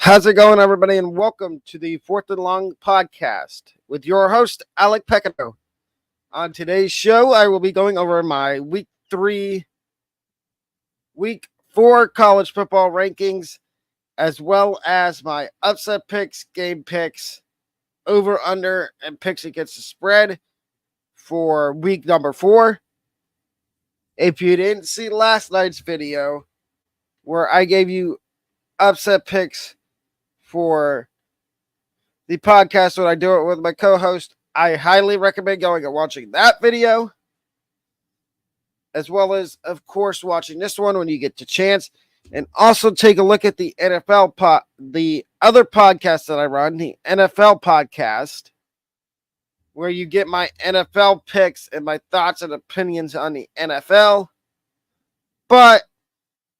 How's it going, everybody? And welcome to the Fourth and Long podcast with your host, Alec Pecado. On today's show, I will be going over my week 4 college football rankings, as well as my upset picks, game picks, over, under, and picks against the spread for week number 4. If you didn't see last night's video where I gave you upset picks for the podcast when I do it with my co-host, I highly recommend going and watching that video, as well as, of course, watching this one when you get the chance, and also take a look at the the other podcast that I run, the NFL podcast, where you get my NFL picks and my thoughts and opinions on the NFL. But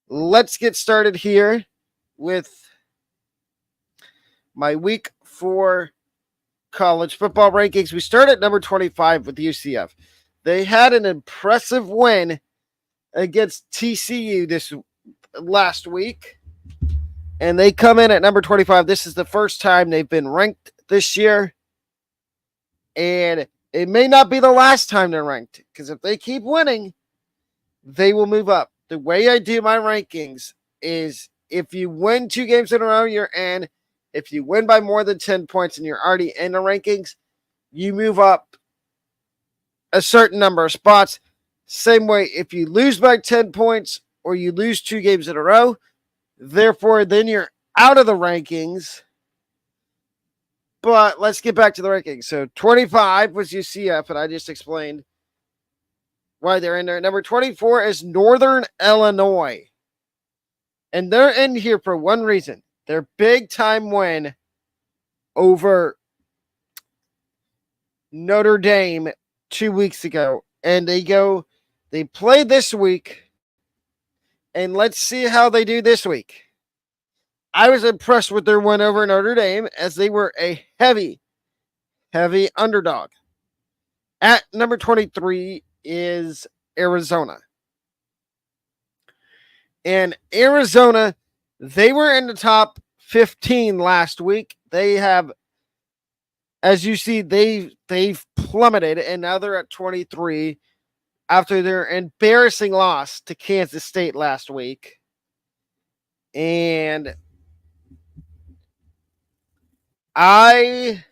let's get started here with my week 4 college football rankings. We start at number 25 with UCF. They had an impressive win against TCU this last week, and they come in at number 25. This is the first time they've been ranked this year, and it may not be the last time they're ranked, because if they keep winning, they will move up. The way I do my rankings is if you win 2 games in a row, you're in. If you win by more than 10 points and you're already in the rankings, you move up a certain number of spots. Same way, if you lose by 10 points or you lose 2 games in a row, therefore, then you're out of the rankings. But let's get back to the rankings. So 25 was UCF, and I just explained why they're in there. Number 24 is Northern Illinois. And they're in here for one reason. Their big-time win over Notre Dame 2 weeks ago. And they play this week, and let's see how they do this week. I was impressed with their win over Notre Dame, as they were a heavy underdog. At number 23 is Arizona. And Arizona, they were in the top 15 last week. They have, as you see, they've plummeted, and now they're at 23 after their embarrassing loss to Kansas State last week. And I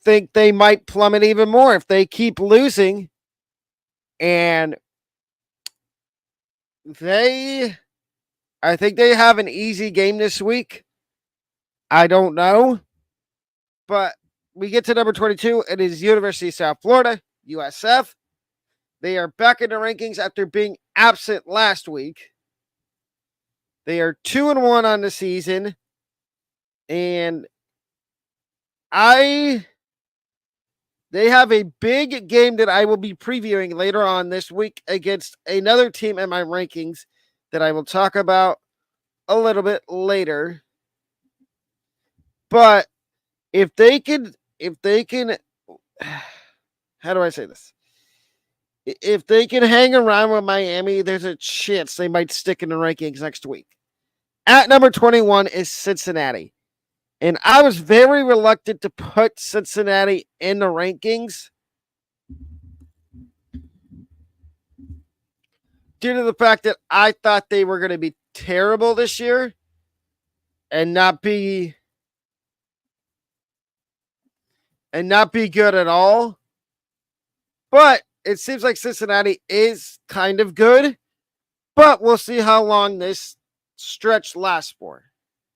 think they might plummet even more if they keep losing. And I think they have an easy game this week. I don't know. But we get to number 22. It is University of South Florida, USF. They are back in the rankings after being absent last week. They are 2-1 on the season. And they have a big game that I will be previewing later on this week against another team in my rankings that I will talk about a little bit later. But if they can, how do I say this? If they can hang around with Miami, there's a chance they might stick in the rankings next week. At number 21 is Cincinnati. And I was very reluctant to put Cincinnati in the rankings due to the fact that I thought they were going to be terrible this year and not be good at all. But it seems like Cincinnati is kind of good, but we'll see how long this stretch lasts for.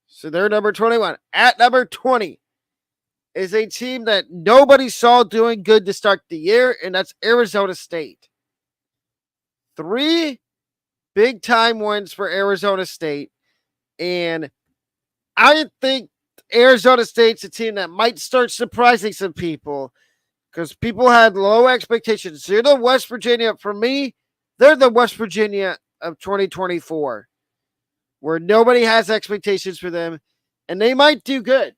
So they're number 21. At number 20 is a team that nobody saw doing good to start the year, and that's Arizona State. 3 big-time wins for Arizona State, and I think Arizona State's a team that might start surprising some people because people had low expectations. They're the West Virginia, for me, they're the West Virginia of 2024, where nobody has expectations for them, and they might do good.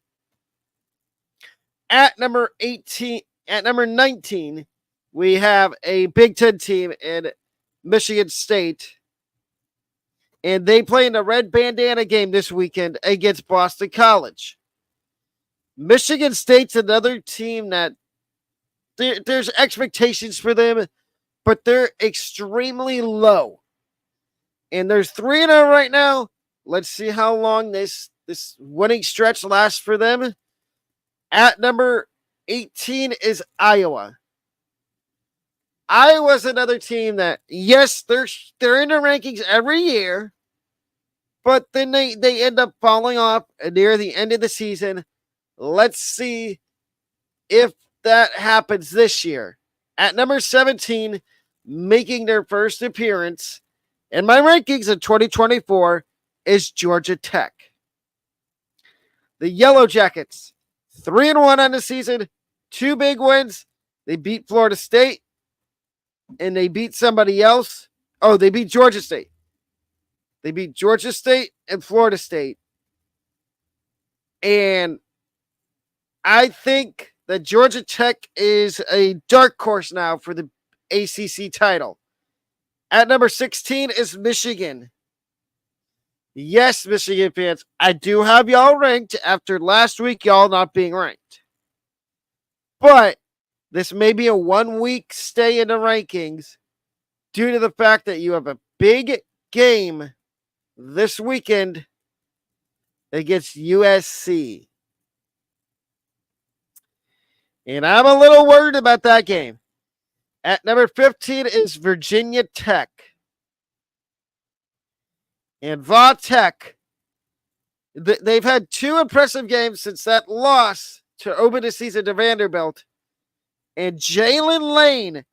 At number 19, we have a Big Ten team in Michigan State. And they play in the red bandana game this weekend against Boston College. Michigan State's another team that there's expectations for them, but they're extremely low. And there's 3-0 right now. Let's see how long this winning stretch lasts for them. At number 18 is Iowa. Iowa's another team that, yes, they're in the rankings every year, but then they end up falling off near the end of the season. Let's see if that happens this year. At number 17, making their first appearance in my rankings in 2024 is Georgia Tech. The Yellow Jackets, 3-1 on the season, 2 big wins. They beat Florida State, and they beat somebody else. Oh, they beat Georgia State. They beat Georgia State and Florida State. And I think that Georgia Tech is a dark horse now for the ACC title. At number 16 is Michigan. Yes, Michigan fans, I do have y'all ranked after last week, y'all not being ranked. But this may be a 1-week stay in the rankings due to the fact that you have a big game this weekend against USC. And I'm a little worried about that game. At number 15 is Virginia Tech. And Va Tech, they've had 2 impressive games since that loss to open the season to Vanderbilt. And Jalen Lane,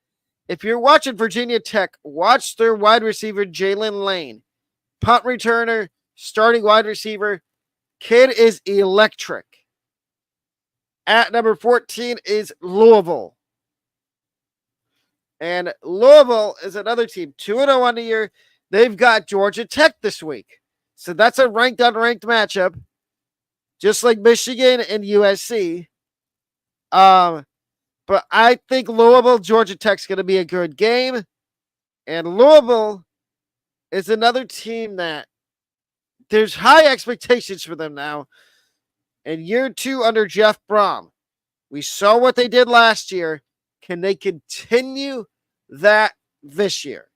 if you're watching Virginia Tech, watch their wide receiver, Jalen Lane. Punt returner, starting wide receiver. Kid is electric. At number 14 is Louisville. And Louisville is another team, 2-0 on the year. They've got Georgia Tech this week. So that's a ranked-unranked matchup, just like Michigan and USC. But I think Louisville, Georgia Tech's going to be a good game. And Louisville is another team that there's high expectations for them now. In year 2 under Jeff Brom, we saw what they did last year. Can they continue that this year?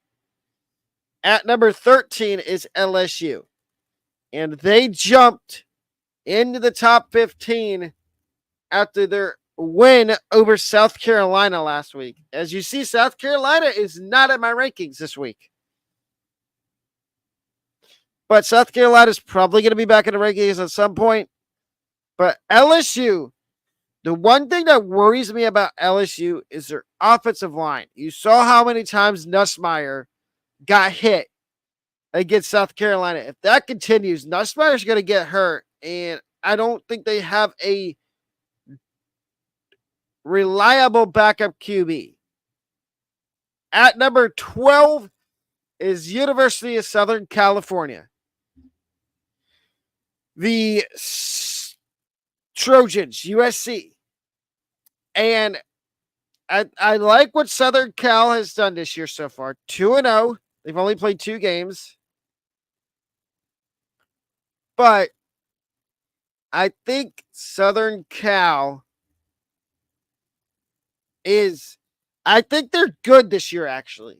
At number 13 is LSU. And they jumped into the top 15 after their win over South Carolina last week. As you see, South Carolina is not in my rankings this week. But South Carolina is probably going to be back in the rankings at some point. But LSU, the one thing that worries me about LSU is their offensive line. You saw how many times Nussmeier got hit against South Carolina. If that continues, Nussmeier's going to get hurt. And I don't think they have a reliable backup QB. At number 12 is University of Southern California. The Trojans, USC. And I like what Southern Cal has done this year so far. 2-0. They've only played 2 games. But I think Southern Cal I think they're good this year, actually.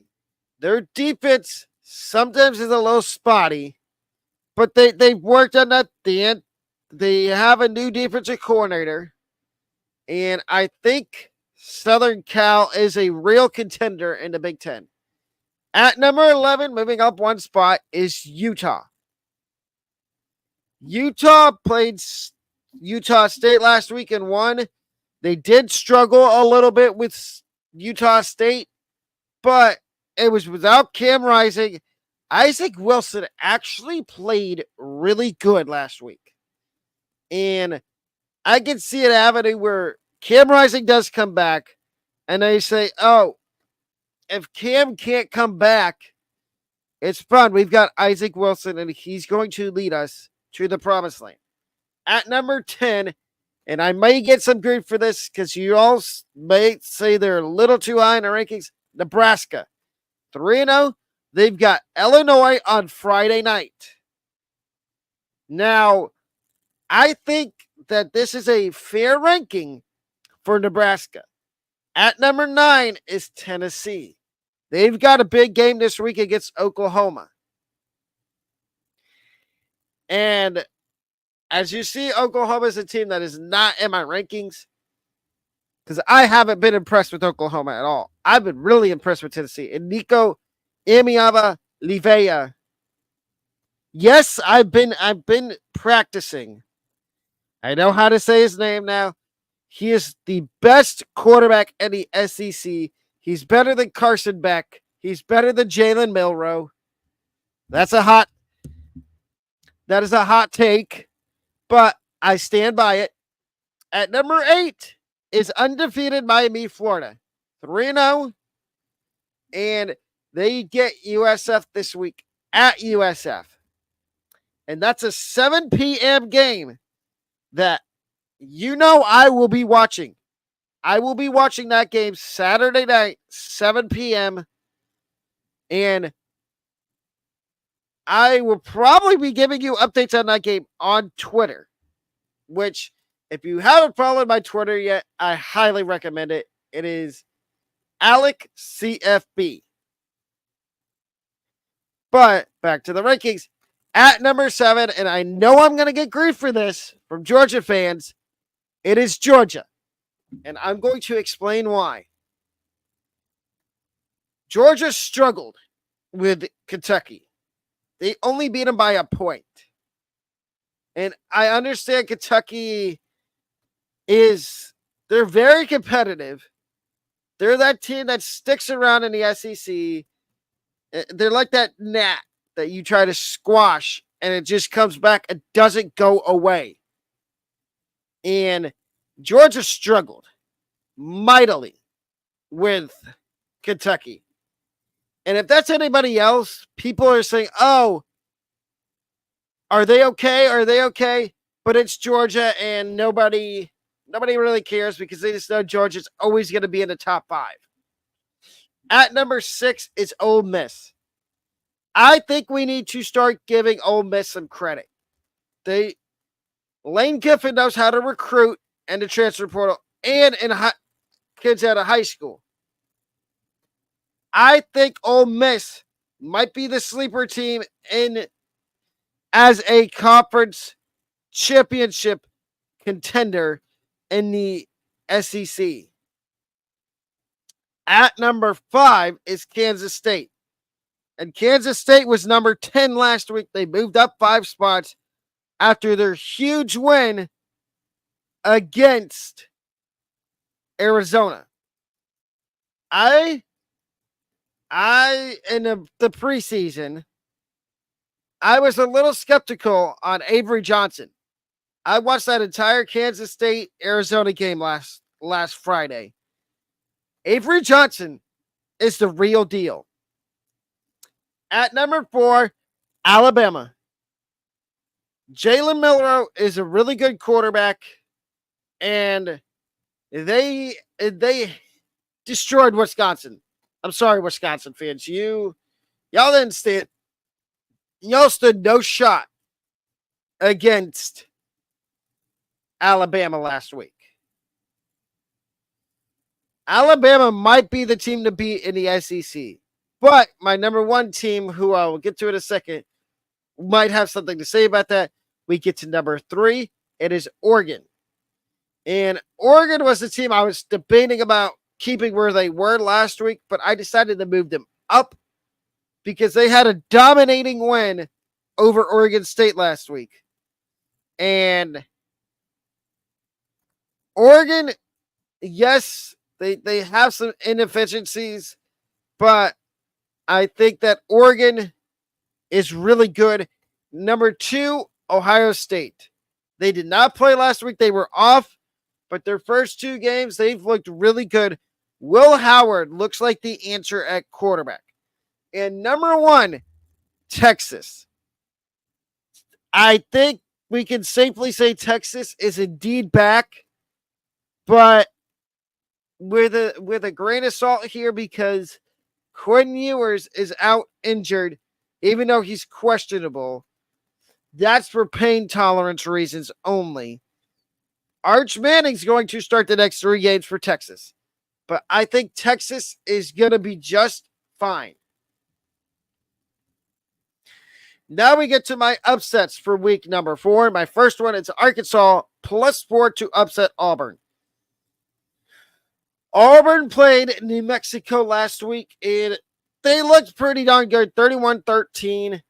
Their defense sometimes is a little spotty, but they've worked on that. They have a new defensive coordinator, and I think Southern Cal is a real contender in the Big Ten. At number 11, moving up 1 spot, is Utah. Utah played Utah State last week and won. They did struggle a little bit with Utah State, but it was without Cam Rising. Isaac Wilson actually played really good last week. And I can see an avenue where Cam Rising does come back, and they say, oh, if Cam can't come back, it's fun. We've got Isaac Wilson, and he's going to lead us to the promised land. At number 10, and I may get some grief for this because you all may say they're a little too high in the rankings, Nebraska. 3-0. They've got Illinois on Friday night. Now, I think that this is a fair ranking for Nebraska. At number 9 is Tennessee. They've got a big game this week against Oklahoma. And as you see, Oklahoma is a team that is not in my rankings because I haven't been impressed with Oklahoma at all. I've been really impressed with Tennessee. And Nico Iamaleava. Yes, I've been practicing. I know how to say his name now. He is the best quarterback in the SEC. He's better than Carson Beck. He's better than Jalen Milroe. That is a hot take, but I stand by it. At number 8 is undefeated Miami, Florida. 3-0. And they get USF this week at USF. And that's a 7 p.m. game that I will be watching. I will be watching that game Saturday night, 7 p.m. And I will probably be giving you updates on that game on Twitter, which, if you haven't followed my Twitter yet, I highly recommend it. It is Alec CFB. But back to the rankings. At number 7, and I know I'm going to get grief for this from Georgia fans, it is Georgia. And I'm going to explain why. Georgia struggled with Kentucky. They only beat them by a point. And I understand Kentucky they're very competitive. They're that team that sticks around in the SEC. They're like that gnat that you try to squash and it just comes back and doesn't go away. And Georgia struggled mightily with Kentucky. And if that's anybody else, people are saying, oh, are they okay? Are they okay? But it's Georgia and nobody really cares because they just know Georgia's always going to be in the top 5. At number 6 is Ole Miss. I think we need to start giving Ole Miss some credit. Lane Kiffin knows how to recruit and the transfer portal and kids out of high school. I think Ole Miss might be the sleeper team as a conference championship contender in the SEC. At number 5 is Kansas State. And Kansas State was number 10 last week. They moved up 5 spots after their huge win against Arizona. In the preseason, I was a little skeptical on Avery Johnson. I watched that entire Kansas State Arizona game last Friday. Avery Johnson is the real deal. At number 4, Alabama. Jalen Milroe is a really good quarterback, and they destroyed Wisconsin. I'm sorry, Wisconsin fans. Y'all didn't stand. Y'all stood no shot against Alabama last week. Alabama might be the team to beat in the SEC. But my number 1 team, who I will get to in a second, might have something to say about that. We get to number 3. It is Oregon. And Oregon was the team I was debating about keeping where they were last week, but I decided to move them up because they had a dominating win over Oregon State last week. And Oregon, yes, they have some inefficiencies, but I think that Oregon is really good. Number 2, Ohio State. They did not play last week. They were off, but their first 2 games, they've looked really good. Will Howard looks like the answer at quarterback. And number 1, Texas. I think we can safely say Texas is indeed back, but with a grain of salt here because Quinn Ewers is out injured, even though he's questionable. That's for pain tolerance reasons only. Arch Manning's going to start the next 3 games for Texas, but I think Texas is going to be just fine. Now we get to my upsets for week number 4. My first one is Arkansas +4 to upset Auburn. Auburn played New Mexico last week, and they looked pretty darn good, 31-13.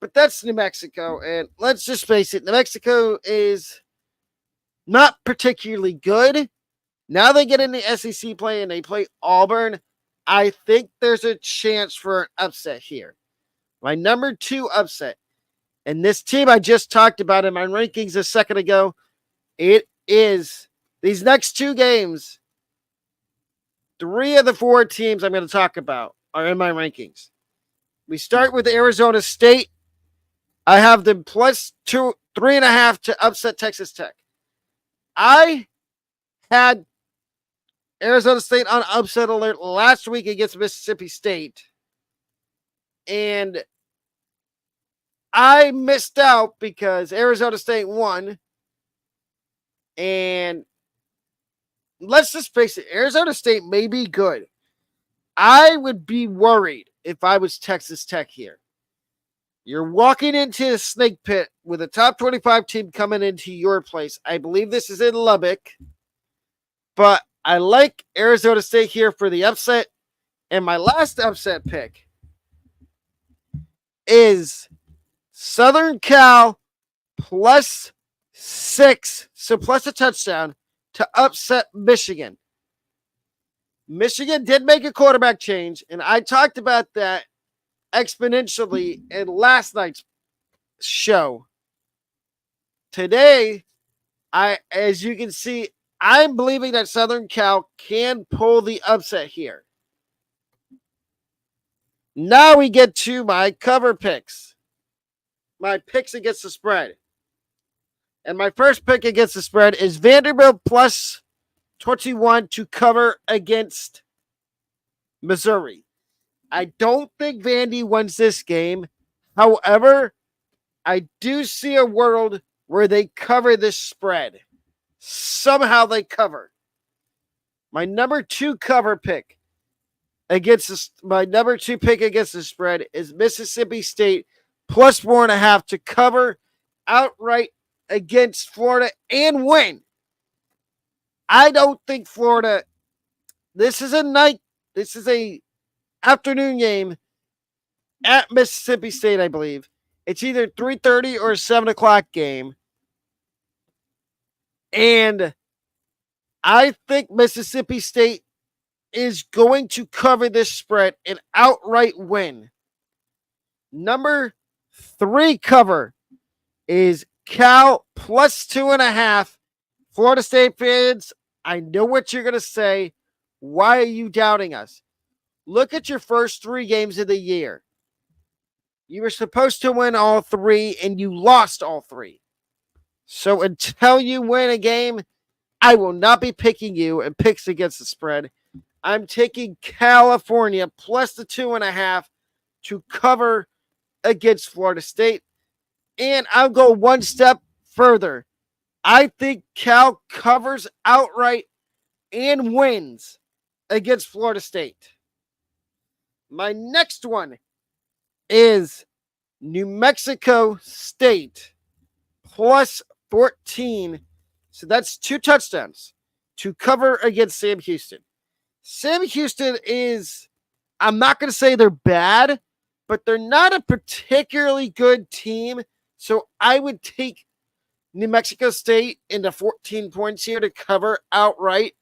But that's New Mexico, and let's just face it, New Mexico is not particularly good. Now they get in the SEC play and they play Auburn. I think there's a chance for an upset here. My number 2 upset, and this team I just talked about in my rankings a second ago, it is these next 2 games. 3 of the 4 teams I'm going to talk about are in my rankings. We start with Arizona State. I have them +3.5 to upset Texas Tech. I had Arizona State on upset alert last week against Mississippi State, and I missed out because Arizona State won. And let's just face it, Arizona State may be good. I would be worried if I was Texas Tech here. You're walking into a snake pit with a top 25 team coming into your place. I believe this is in Lubbock, but I like Arizona State here for the upset. And my last upset pick is Southern Cal +6, so plus a touchdown to upset Michigan. Michigan did make a quarterback change, and I talked about that exponentially in last night's show. Today, as you can see, I'm believing that Southern Cal can pull the upset here. Now we get to my cover picks. My picks against the spread. And my first pick against the spread is Vanderbilt +21 to cover against Missouri. I don't think Vandy wins this game. However, I do see a world where they cover this spread. Somehow they cover. My number 2 cover pick against the spread is Mississippi State +4.5 to cover outright against Florida and win. I don't think Florida. This is a afternoon game at Mississippi State, I believe. It's either 3:30 or a 7 o'clock game. And I think Mississippi State is going to cover this spread and outright win. Number 3 cover is Cal +2.5. Florida State fans, I know what you're going to say. Why are you doubting us? Look at your first 3 games of the year. You were supposed to win all 3, and you lost all 3. So until you win a game, I will not be picking you in picks against the spread. I'm taking California +2.5 to cover against Florida State. And I'll go one step further. I think Cal covers outright and wins against Florida State. My next one is New Mexico State +14. So that's 2 touchdowns to cover against Sam Houston. Sam Houston is, I'm not going to say they're bad, but they're not a particularly good team. So I would take New Mexico State into 14 points here to cover outright.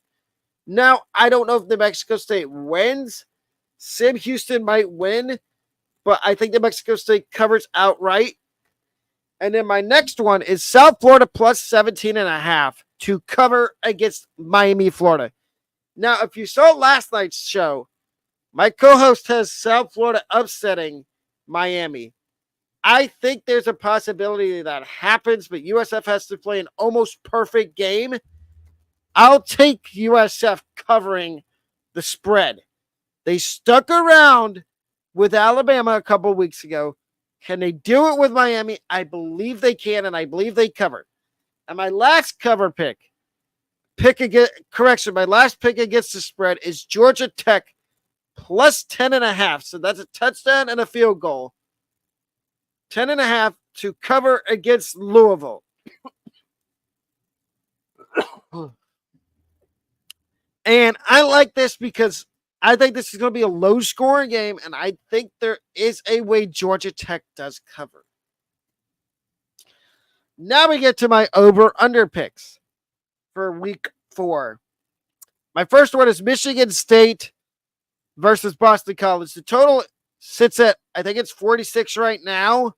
Now, I don't know if New Mexico State wins. Sam Houston might win, but I think New Mexico State covers outright. And then my next one is South Florida +17.5 to cover against Miami, Florida. Now, if you saw last night's show, my co-host has South Florida upsetting Miami. I think there's a possibility that happens, but USF has to play an almost perfect game. I'll take USF covering the spread. They stuck around with Alabama a couple weeks ago. Can they do it with Miami? I believe they can, and I believe they cover. And my last cover my last pick against the spread is Georgia Tech plus 10.5. So that's a touchdown and a field goal. 10.5 to cover against Louisville. And I like this because I think this is going to be a low scoring game, and I think there is a way Georgia Tech does cover. Now we get to my over-under picks for week 4. My first one is Michigan State versus Boston College. The total sits at, I think it's 46 right now.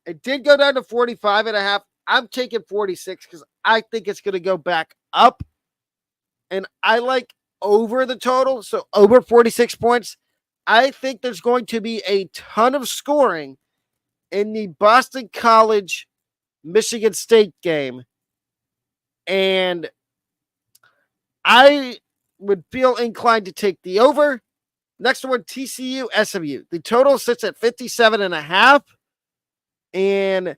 It did go down to 45.5. I'm taking 46 because I think it's going to go back up. And I like over the total, so over 46 points. I think there's going to be a ton of scoring in the Boston College Michigan State game. And I would feel inclined to take the over. Next one, TCU SMU. The total sits at 57.5 and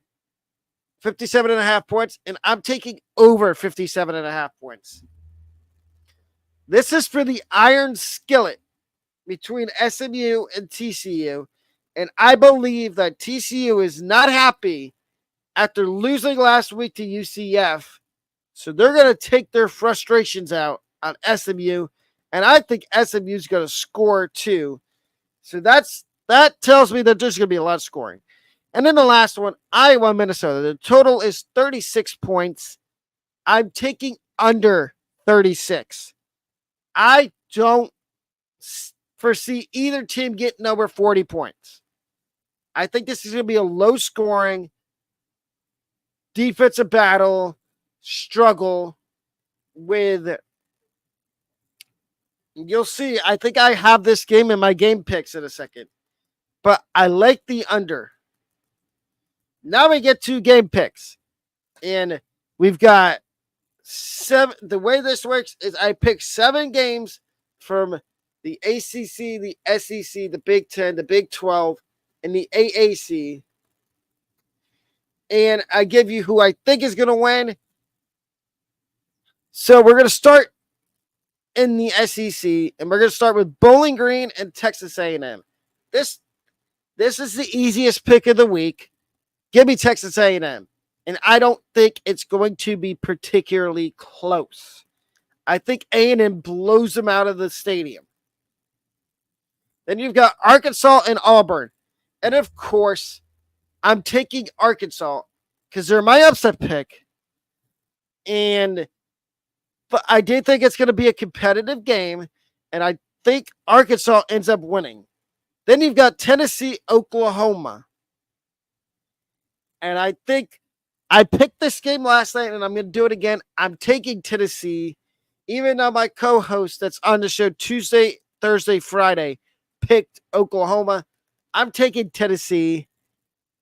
57.5 points. And I'm taking over 57.5 points. This is for the iron skillet between SMU and TCU. And I believe that TCU is not happy after losing last week to UCF. So they're going to take their frustrations out on SMU. And I think SMU is going to score too. So that tells me that there's going to be a lot of scoring. And then the last one, Iowa, Minnesota. The total is 36 points. I'm taking under 36. I don't foresee either team getting over 40 points. I think this is going to be a low-scoring defensive battle struggle with, you'll see, I think I have this game in my game picks in a second, but I like the under. Now we get to game picks, and we've got 7. The way this works is I pick 7 games from the ACC, the SEC, the Big 10, the Big 12, and the AAC. And I give you who I think is going to win. So we're going to start in the SEC, and we're going to start with Bowling Green and Texas A&M. This is the easiest pick of the week. Give me Texas A&M. And I don't think it's going to be particularly close. I think A&M blows them out of the stadium. Then you've got Arkansas and Auburn. And of course, I'm taking Arkansas because they're my upset pick. But I do think it's going to be a competitive game. And I think Arkansas ends up winning. Then you've got Tennessee, Oklahoma. And I think I picked this game last night, and I'm going to do it again. I'm taking Tennessee, even though my co-host that's on the show Tuesday, Thursday, Friday picked Oklahoma. I'm taking Tennessee.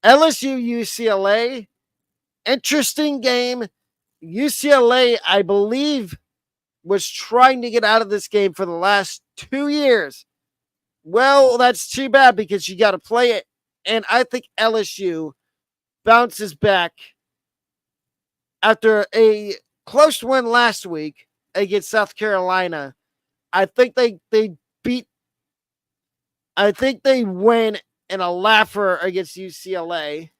LSU, UCLA. Interesting game. UCLA, I believe, was trying to get out of this game for the last 2 years. Well, that's too bad because you got to play it. And I think LSU bounces back after a close win last week against South Carolina. I think they win in a laugher against UCLA.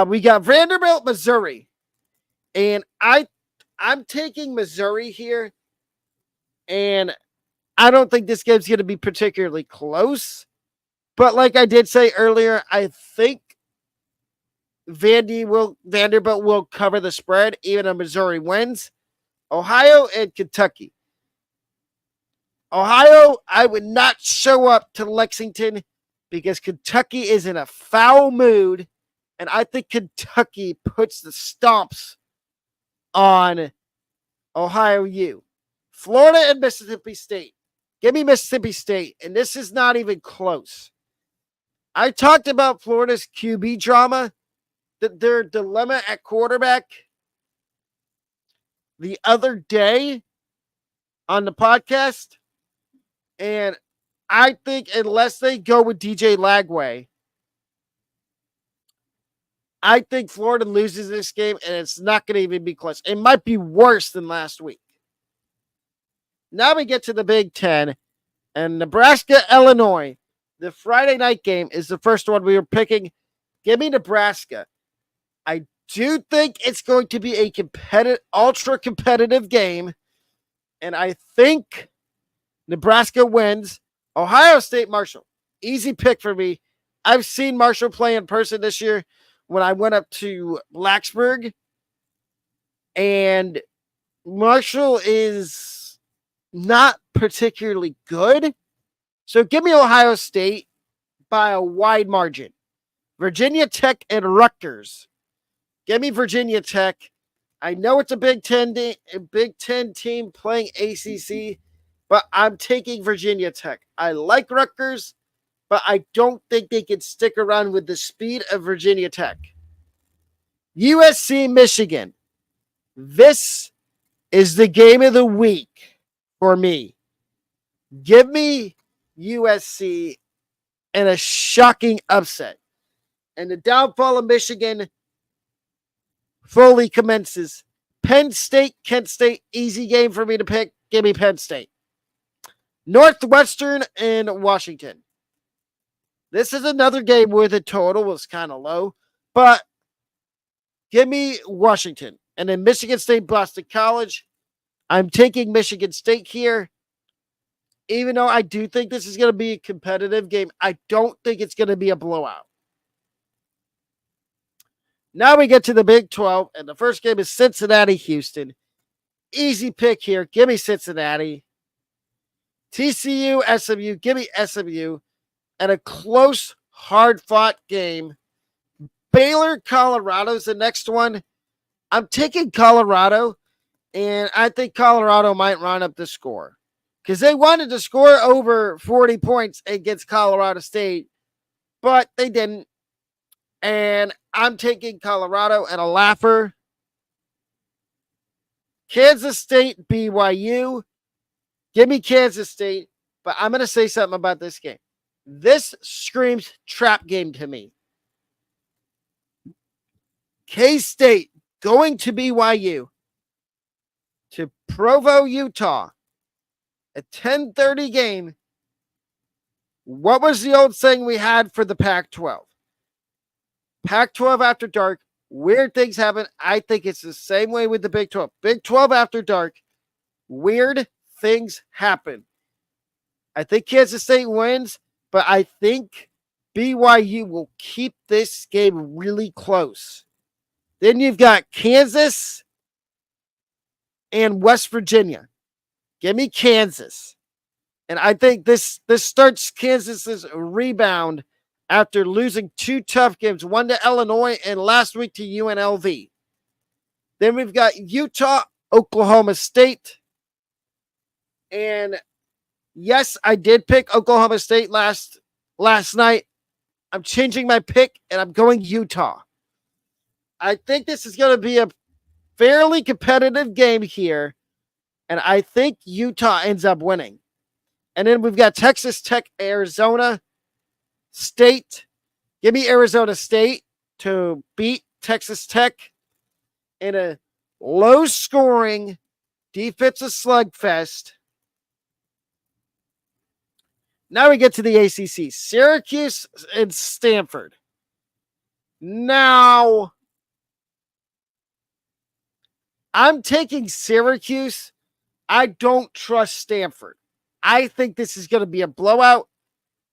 We got Vanderbilt, Missouri. And I'm taking Missouri here. And I don't think this game's going to be particularly close. But like I did say earlier, I think Vanderbilt will cover the spread, even if Missouri wins. Ohio and Kentucky. Ohio, I would not show up to Lexington because Kentucky is in a foul mood, and I think Kentucky puts the stomps on Ohio U. Florida and Mississippi State. Give me Mississippi State, and this is not even close. I talked about Florida's QB drama, their dilemma at quarterback the other day on the podcast. And I think unless they go with DJ Lagway, I think Florida loses this game, and it's not going to even be close. It might be worse than last week. Now we get to the Big Ten, and Nebraska, Illinois. The Friday night game is the first one we were picking. Give me Nebraska. I do think it's going to be a ultra competitive game, and I think Nebraska wins. Ohio State, Marshall. Easy pick for me. I've seen Marshall play in person this year when I went up to Blacksburg, and Marshall is not particularly good. So give me Ohio State by a wide margin. Virginia Tech and Rutgers. Give me Virginia Tech. I know it's a Big Ten team playing ACC, but I'm taking Virginia Tech. I like Rutgers, but I don't think they can stick around with the speed of Virginia Tech. USC, Michigan. This is the game of the week for me. Give me USC in a shocking upset. And the downfall of Michigan fully commences. Penn State, Kent State, easy game for me to pick. Give me Penn State. Northwestern and Washington. This is another game where the total was kind of low, but give me Washington. And then Michigan State, Boston College. I'm taking Michigan State here. Even though I do think this is going to be a competitive game, I don't think it's going to be a blowout. Now we get to the Big 12, and the first game is Cincinnati-Houston. Easy pick here. Give me Cincinnati. TCU, SMU. Give me SMU. And a close, hard-fought game. Baylor, Colorado is the next one. I'm taking Colorado, and I think Colorado might run up the score. Because they wanted to score over 40 points against Colorado State, but they didn't. And I'm taking Colorado and a laugher. Kansas State, BYU. Give me Kansas State, but I'm going to say something about this game. This screams trap game to me. K-State going to BYU to Provo, Utah. A 10:30 game. What was the old saying we had for the Pac-12? Pac-12 after dark, weird things happen. I think it's the same way with the Big 12. Big 12 after dark, weird things happen. I think Kansas State wins, but I think BYU will keep this game really close. Then you've got Kansas and West Virginia. Give me Kansas. And I think this starts Kansas's rebound after losing two tough games, one to Illinois and last week to UNLV. Then we've got Utah, Oklahoma State. And yes, I did pick Oklahoma State last night. I'm changing my pick, and I'm going Utah. I think this is going to be a fairly competitive game here, and I think Utah ends up winning. And then we've got Texas Tech, Arizona State. Give me Arizona State to beat Texas Tech in a low-scoring defensive slugfest. Now we get to the ACC. Syracuse and Stanford. Now, I'm taking Syracuse. I don't trust Stanford. I think this is going to be a blowout.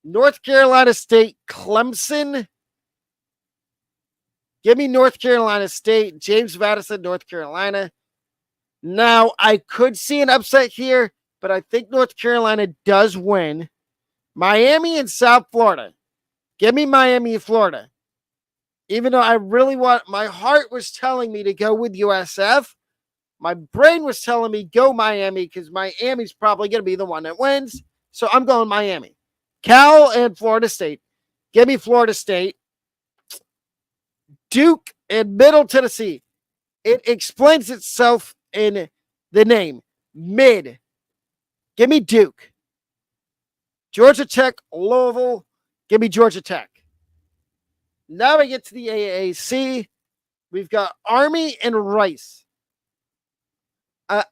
North Carolina State, Clemson. Give me North Carolina State. James Madison, North Carolina. Now, I could see an upset here, but I think North Carolina does win. Miami and South Florida. Give me Miami, Florida. Even though I really want, my heart was telling me to go with USF. My brain was telling me go Miami because Miami's probably going to be the one that wins. So I'm going Miami. Cal and Florida State. Give me Florida State. Duke and Middle Tennessee. It explains itself in the name. Mid. Give me Duke. Georgia Tech, Louisville. Give me Georgia Tech. Now we get to the AAC. We've got Army and Rice.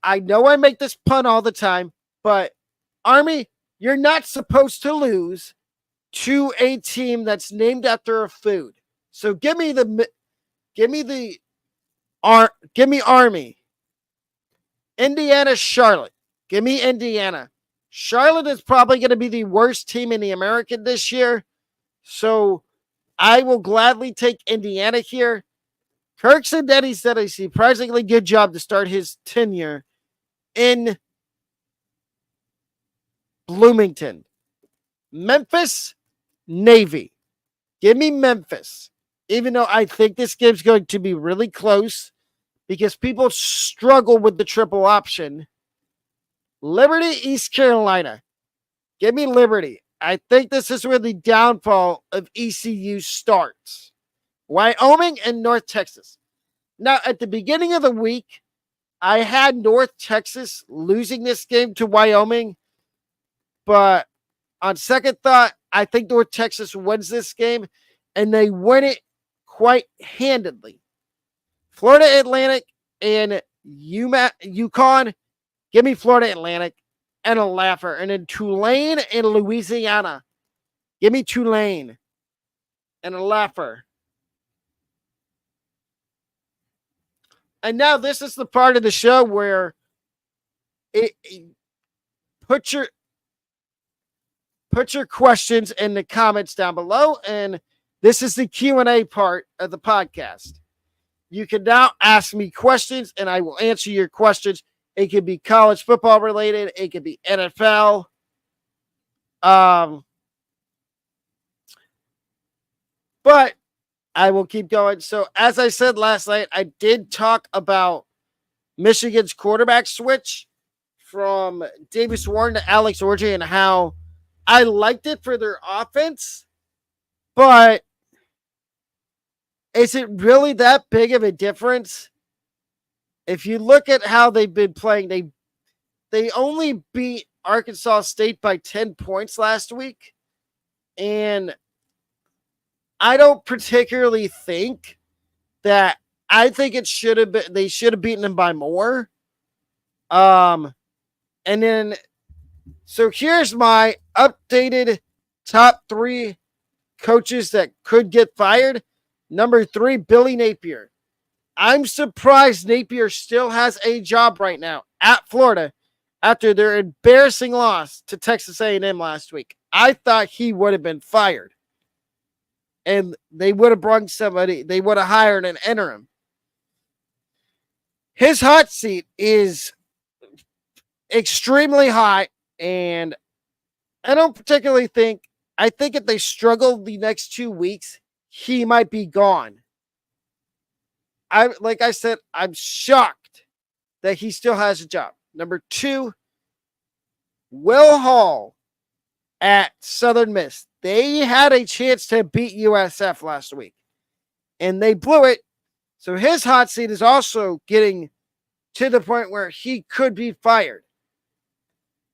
I know I make this pun all the time, but Army, you're not supposed to lose to a team that's named after a food. So give me Army. Indiana, Charlotte. Give me Indiana. Charlotte is probably going to be the worst team in the American this year. So I will gladly take Indiana here. Kirk Sendetti did a surprisingly good job to start his tenure in Bloomington. Memphis, Navy. Give me Memphis. Even though I think this game's going to be really close because people struggle with the triple option. Liberty, East Carolina. Give me Liberty. I think this is where the downfall of ECU starts. Wyoming and North Texas. Now, at the beginning of the week, I had North Texas losing this game to Wyoming. But on second thought, I think North Texas wins this game. And they win it quite handedly. Florida Atlantic and UConn. Give me Florida Atlantic and a laugher. And then Tulane and Louisiana. Give me Tulane and a laugher. And now this is the part of the show where put your questions in the comments down below, and this is the Q&A part of the podcast. You can now ask me questions, and I will answer your questions. It could be college football related. It could be NFL. But I will keep going. So, as I said last night, I did talk about Michigan's quarterback switch from Davis Warren to Alex Orji and how I liked it for their offense. But is it really that big of a difference? If you look at how they've been playing, they only beat Arkansas State by 10 points last week. And I don't particularly think that I think it should have been they should have beaten them by more. And then so here's my updated top 3 coaches that could get fired. Number 3, Billy Napier. I'm surprised Napier still has a job right now at Florida after their embarrassing loss to Texas A&M last week. I thought he would have been fired. And they would have brought somebody, they would have hired an interim. His hot seat is extremely high, and I don't particularly think, I think if they struggle the next 2 weeks, he might be gone. Like I said, I'm shocked that he still has a job. Number 2, Will Hall at Southern Miss. They had a chance to beat USF last week, and they blew it. So his hot seat is also getting to the point where he could be fired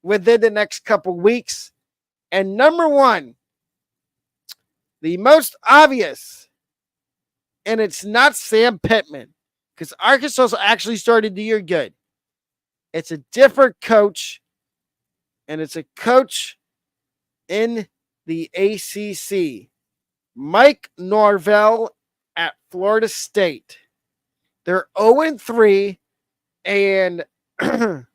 within the next couple weeks. And number 1, the most obvious, and it's not Sam Pittman, because Arkansas actually started the year good. It's a different coach, and it's a coach in the ACC. Mike Norvell at Florida State. They're 0-3, and I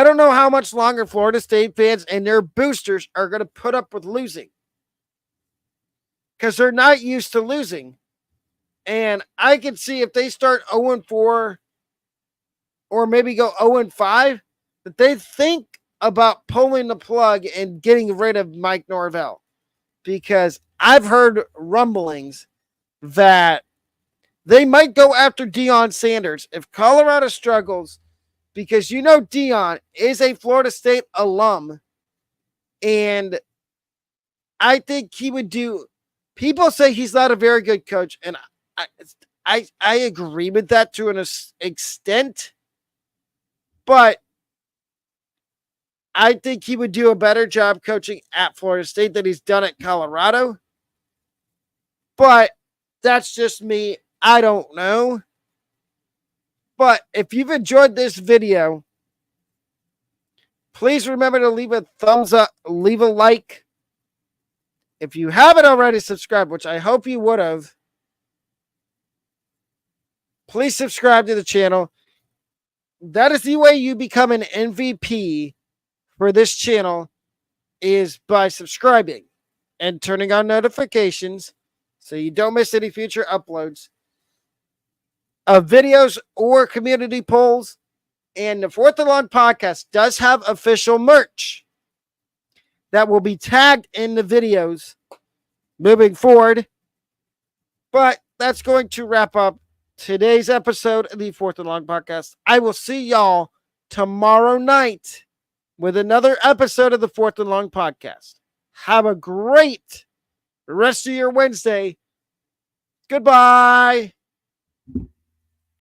don't know how much longer Florida State fans and their boosters are going to put up with losing, because they're not used to losing. And I can see if they start 0-4 or maybe go 0-5, that they think about pulling the plug and getting rid of Mike Norvell, because I've heard rumblings that they might go after Deion Sanders if Colorado struggles, because you know Deion is a Florida State alum, and I think he would do. People say he's not a very good coach, and I agree with that to an extent, but I think he would do a better job coaching at Florida State than he's done at Colorado. But that's just me. I don't know. But if you've enjoyed this video, please remember to leave a thumbs up, leave a like. If you haven't already subscribed, which I hope you would have, please subscribe to the channel. That is the way you become an MVP for this channel, is by subscribing and turning on notifications so you don't miss any future uploads of videos or community polls. And the Fourth and Long podcast does have official merch that will be tagged in the videos moving forward. But that's going to wrap up today's episode of the Fourth and Long podcast. I will see y'all tomorrow night with another episode of the Fourth and Long podcast. Have a great rest of your Wednesday. Goodbye.